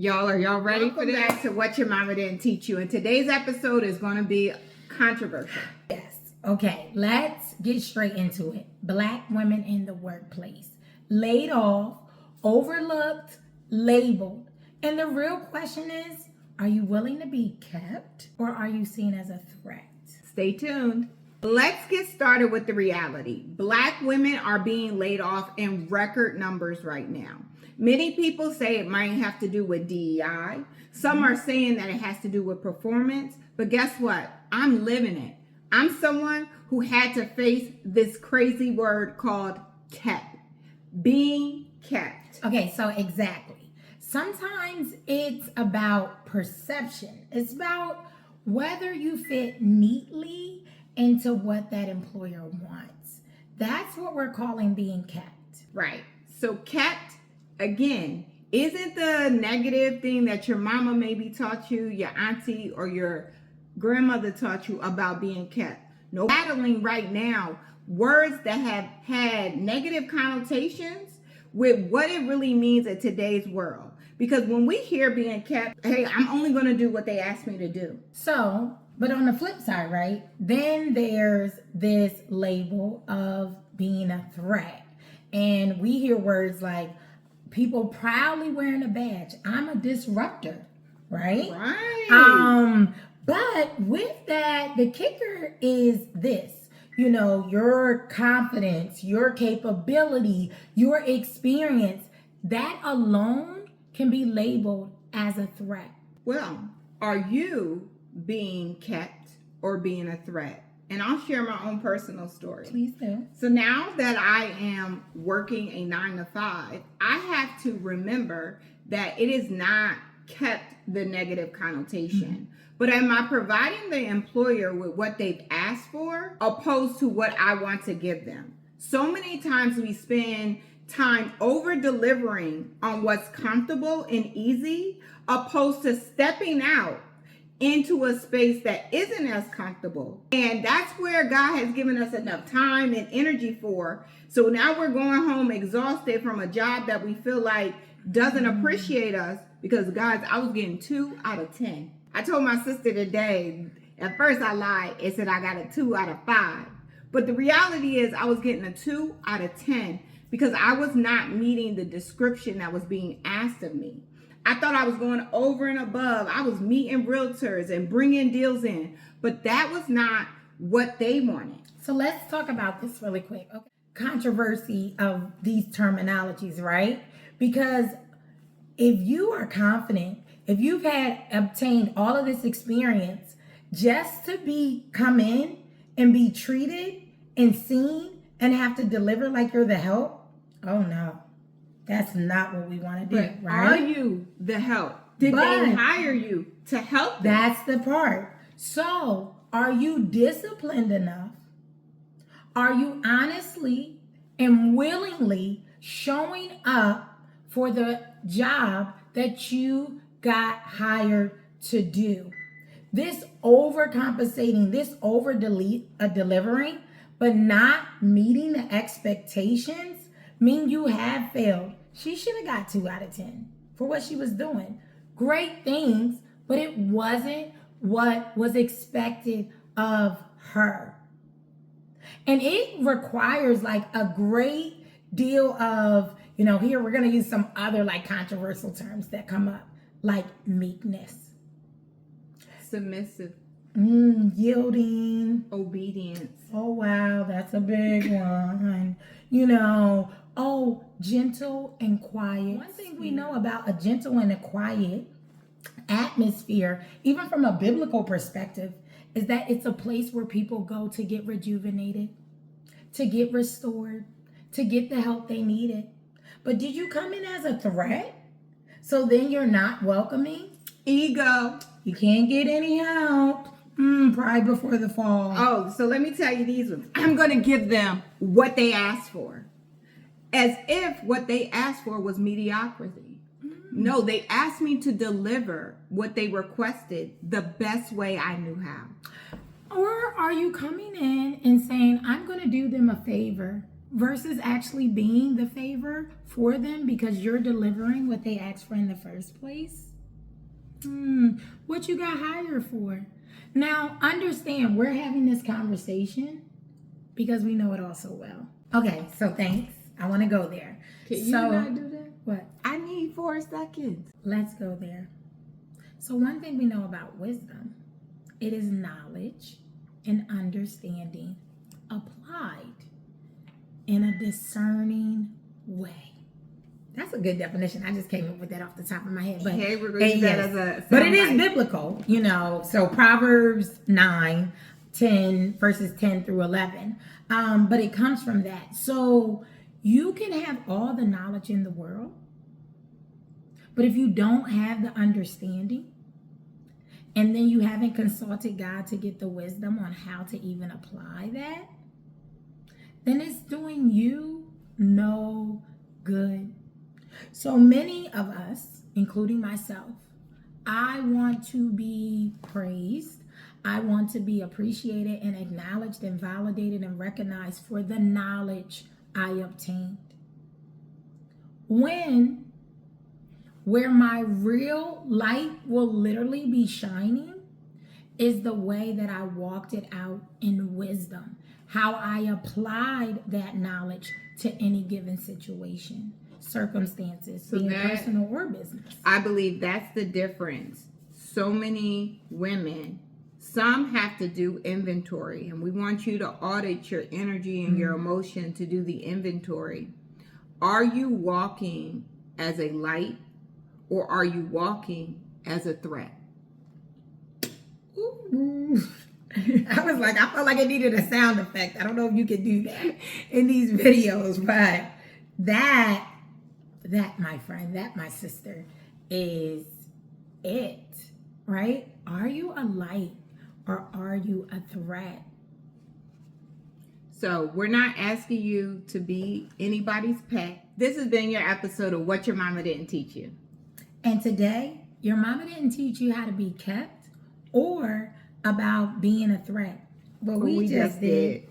Y'all, are y'all ready for this? Welcome back to What Your Mama Didn't Teach You. And today's episode is going to be controversial. Yes. Okay, let's get straight into it. Black women in the workplace. Laid off, overlooked, labeled. And the real question is, are you willing to be kept or are you seen as a threat? Stay tuned. Let's get started with the reality. Black women are being laid off in record numbers right now. Many people say it might have to do with DEI. Some are saying that it has to do with performance. But guess what? I'm living it. I'm someone who had to face this crazy word called kept. Being kept. Okay, so exactly. Sometimes it's about perception. It's about whether you fit neatly into what that employer wants. That's what we're calling being kept. Right. So kept, again, isn't the negative thing that your mama maybe taught you, your auntie or your grandmother taught you about being kept. No, battling right now words that have had negative connotations with what it really means in today's world. Because when we hear being kept, hey, I'm only going to do what they ask me to do. So, but on the flip side, right, then there's this label of being a threat. And we hear words like people proudly wearing a badge. I'm a disruptor, right? Right. But with that, the kicker is this. You know, your confidence, your capability, your experience, that alone can be labeled as a threat. Well, are you being kept or being a threat? And I'll share my own personal story. Please do. So now that I am working a 9 to 5, I have to remember that it is not kept the negative connotation. But am I providing the employer with what they've asked for opposed to what I want to give them? So many times we spend time over delivering on what's comfortable and easy opposed to stepping out into a space that isn't as comfortable. And that's where God has given us enough time and energy for. So now we're going home exhausted from a job that we feel like doesn't appreciate us because, guys, I was getting 2 out of 10. I told my sister today, at first I lied and said I got a 2 out of 5. But the reality is I was getting a 2 out of 10 because I was not meeting the description that was being asked of me. I thought I was going over and above. I was meeting realtors and bringing deals in, but that was not what they wanted. So let's talk about this really quick. Okay. Controversy of these terminologies, right? Because if you are confident, if you've obtained all of this experience just to come in and be treated and seen and have to deliver like you're the help, oh no. That's not what we want to do, But right? are you the help? Did they hire you to help them? That's the part. So, are you disciplined enough? Are you honestly and willingly showing up for the job that you got hired to do? This overcompensating, this delivering, but not meeting the expectations mean you have failed. She should have got 2 out of 10 for what she was doing. Great things, but it wasn't what was expected of her. And it requires like a great deal of, here we're going to use some other like controversial terms that come up, like meekness. Submissive. Yielding. Obedience. Oh, wow, that's a big one. Gentle and quiet. One thing we know about a gentle and a quiet atmosphere, even from a biblical perspective, is that it's a place where people go to get rejuvenated, to get restored, to get the help they needed. But did you come in as a threat? So then you're not welcoming? Ego. You can't get any help. Pride before the fall. Oh, so let me tell you these ones. I'm going to give them what they asked for. As if what they asked for was mediocrity. No, they asked me to deliver what they requested the best way I knew how. Or are you coming in and saying, I'm going to do them a favor versus actually being the favor for them because you're delivering what they asked for in the first place? What you got hired for? Now, understand, we're having this conversation because we know it all so well. Okay, so thanks. I want to go there. Can you not do that? What? I need 4 seconds. Let's go there. So one thing we know about wisdom, it is knowledge and understanding applied in a discerning way. That's a good definition. I just came up with that off the top of my head. But, Okay, we're going to use that as a but it is biblical, you know. So Proverbs 9:10, verses 10 through 11. But it comes from that. So you can have all the knowledge in the world, but if you don't have the understanding, and then you haven't consulted God to get the wisdom on how to even apply that, then it's doing you no good. So many of us, including myself, I want to be praised. I want to be appreciated and acknowledged and validated and recognized for the knowledge I obtained. Where my real light will literally be shining is the way that I walked it out in wisdom, how I applied that knowledge to any given situation, circumstances, being personal or business. I believe that's the difference. So many women, some have to do inventory, and we want you to audit your energy and your emotion to do the inventory. Are you walking as a light, or are you walking as a threat? Ooh. I felt like it needed a sound effect. I don't know if you can do that in these videos, but that my friend, that my sister is it, right? Are you a light or are you a threat? So we're not asking you to be anybody's pet. This has been your episode of What Your Mama Didn't Teach You. And today, your mama didn't teach you how to be kept or about being a threat. But we just did.